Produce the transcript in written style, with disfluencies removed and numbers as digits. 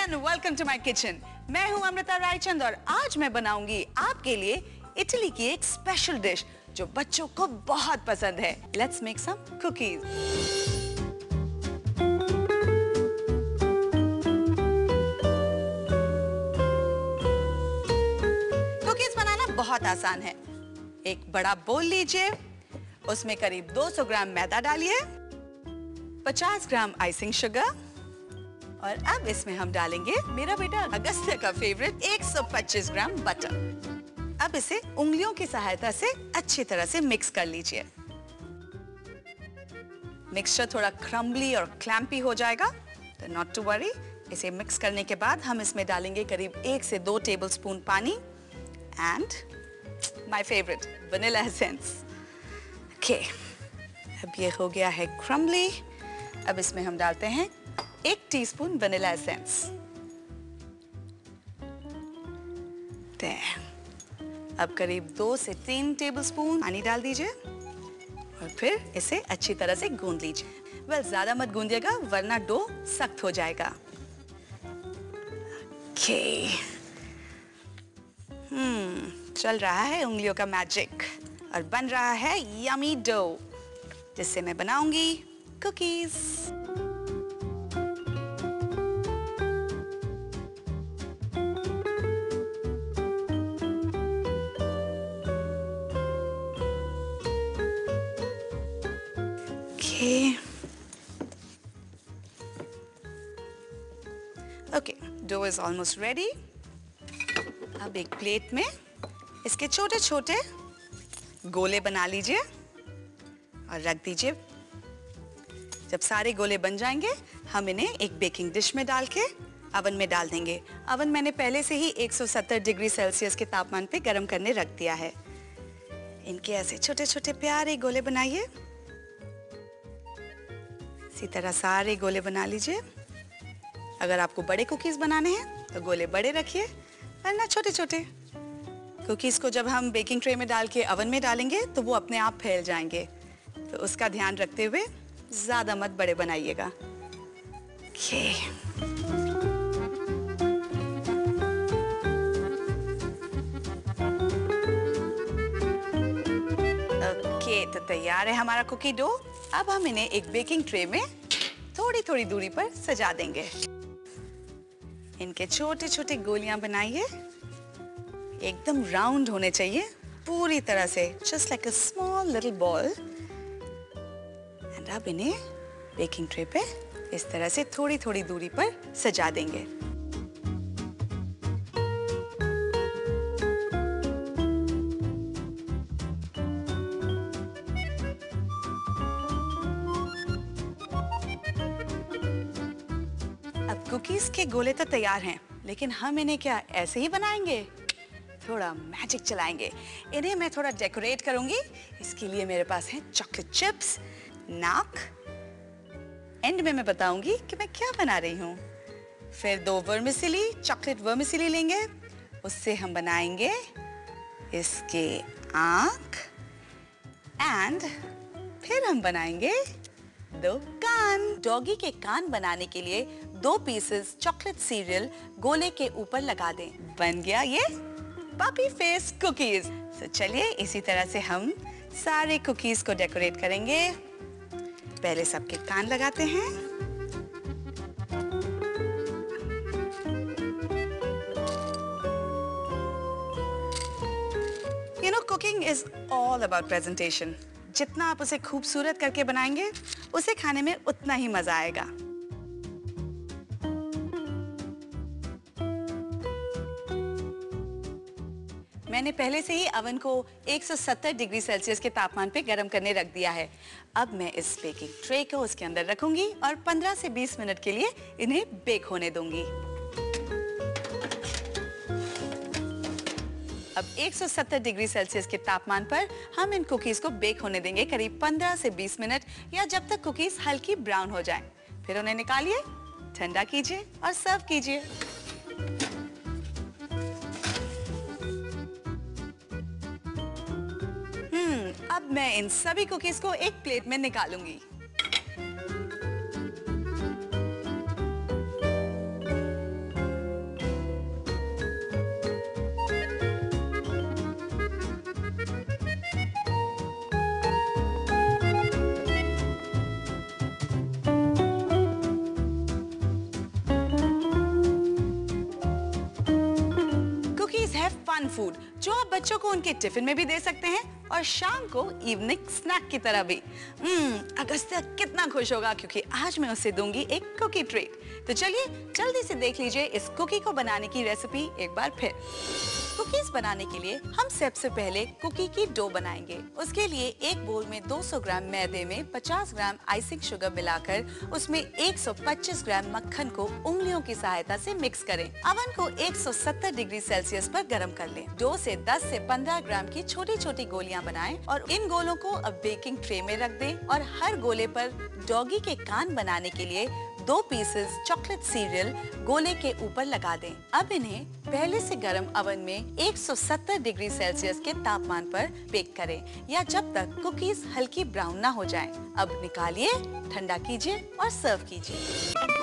And welcome to my kitchen. मैं हूं अमृता रायचंद और आज मैं बनाऊंगी आपके लिए इटली की एक स्पेशल डिश जो बच्चों को बहुत पसंद है। Let's make some cookies. Cookies बनाना बहुत आसान है। एक बड़ा बोल लीजिए, उसमें करीब 200 ग्राम मैदा डालिए, 50 ग्राम आइसिंग शुगर और अब इसमें हम डालेंगे मेरा बेटा अगस्त्य का फेवरेट 125 ग्राम बटर। अब इसे उंगलियों की सहायता से अच्छी तरह से मिक्स कर लीजिए। मिक्सचर थोड़ा क्रम्बली और क्लैम्पी हो जाएगा तो नॉट टू वरी। इसे मिक्स करने के बाद हम इसमें डालेंगे करीब 1 से 2 टेबलस्पून पानी and my favourite vanilla essence. Okay, अब ये हो गया है क्रम्बली। अब इसमें हम डालते हैं 1 टीस्पून वनीला एसेंस। अब करीब 2 से 3 टेबलस्पून पानी डाल दीजिए और फिर इसे अच्छी तरह से गूंद लीजिए। वेल, ज्यादा मत गूंदिएगा वरना डो सख्त हो जाएगा। ओके, चल रहा है उंगलियों का मैजिक और बन रहा है यमी डो जिससे मैं बनाऊंगी cookies. Okay, dough is almost ready. अब एक प्लेट में इसके छोटे छोटे गोले बना लीजिए और रख दीजिए। जब सारे गोले बन जाएंगे हम इन्हें एक बेकिंग डिश में डाल के अवन में डाल देंगे। अवन मैंने पहले से ही 170 डिग्री सेल्सियस के तापमान पे गर्म करने रख दिया है। इनके ऐसे छोटे छोटे प्यारे गोले बनाइए। इसी तरह सारे गोले बना लीजिए। अगर आपको बड़े कुकीज बनाने हैं तो गोले बड़े रखिए वरना छोटे छोटे। कुकीज को जब हम बेकिंग ट्रे में डाल के अवन में डालेंगे तो वो अपने आप फैल जाएंगे, तो उसका ध्यान रखते हुए ज्यादा मत बड़े बनाइएगा। ओके, तो तैयार है हमारा कुकी डो। अब हम इन्हें एक बेकिंग ट्रे में थोड़ी थोड़ी दूरी पर सजा देंगे। इनके छोटे छोटे गोलियां बनाइए, एकदम राउंड होने चाहिए पूरी तरह से, just like a small little ball. And अब इन्हें बेकिंग ट्रे पे इस तरह से थोड़ी थोड़ी दूरी पर सजा देंगे। अब कुकीज के गोले तो तैयार हैं, लेकिन हम इन्हें क्या ऐसे ही बनाएंगे? थोड़ा मैजिक चलाएंगे। इन्हें मैं थोड़ा डेकोरेट करूंगी। इसके लिए मेरे पास है चॉकलेट चिप्स, नाक। एंड में मैं बताऊंगी कि मैं क्या बना रही हूँ। फिर 2 वर्मिसेली, चॉकलेट वर्मिसेली लेंगे, उससे हम बनाएंगे इसके आंख एंड फिर हम बनाएंगे 2 कान। डॉगी के कान बनाने के लिए 2 पीसेस चॉकलेट सीरियल गोले के ऊपर लगा दें। बन गया ये पपी फेस कुकीज। तो चलिए इसी तरह से हम सारे कुकीज को डेकोरेट करेंगे। पहले सबके कान लगाते हैं। You know, cooking is all about presentation. जितना आप उसे खूबसूरत करके बनाएंगे उसे खाने में उतना ही मजा आएगा। मैंने पहले से ही अवन को 170 डिग्री सेल्सियस के तापमान पे गर्म करने रख दिया है। अब मैं इस बेकिंग ट्रे को उसके अंदर रखूंगी और 15 से 20 मिनट के लिए इन्हें बेक होने दूंगी। अब 170 डिग्री सेल्सियस के तापमान पर हम इन कुकीज को बेक होने देंगे करीब 15 से 20 मिनट या जब तक कुकीज हल्की ब्राउन हो जाएं। फिर उन्हें निकालिए, ठंडा कीजिए और सर्व कीजिए। अब मैं इन सभी कुकीज को एक प्लेट में निकालूंगी। फूड जो आप बच्चों को उनके टिफिन में भी दे सकते हैं और शाम को इवनिंग स्नैक की तरह भी। अगस्त्य कितना खुश होगा क्योंकि आज मैं उसे दूंगी एक कुकी ट्रीट। तो चलिए जल्दी से देख लीजिए इस कुकी को बनाने की रेसिपी एक बार फिर। कुकीज बनाने के लिए हम सबसे पहले कुकी की डो बनाएंगे। उसके लिए एक बोल में 200 ग्राम मैदे में 50 ग्राम आइसिंग शुगर मिलाकर उसमें 125 ग्राम मक्खन को उंगलियों की सहायता से मिक्स करें। अवन को 170 डिग्री सेल्सियस पर गर्म कर लें। डो से 10 से 15 ग्राम की छोटी छोटी गोलियां बनाएं और इन गोलों को अब बेकिंग ट्रे में रख दें और हर गोले पर डॉगी के कान बनाने के लिए 2 पीसेस चॉकलेट सीरियल गोले के ऊपर लगा दें। अब इन्हें पहले से गर्म अवन में 170 डिग्री सेल्सियस के तापमान पर बेक करें या जब तक कुकीज हल्की ब्राउन ना हो जाएं। अब निकालिए, ठंडा कीजिए और सर्व कीजिए।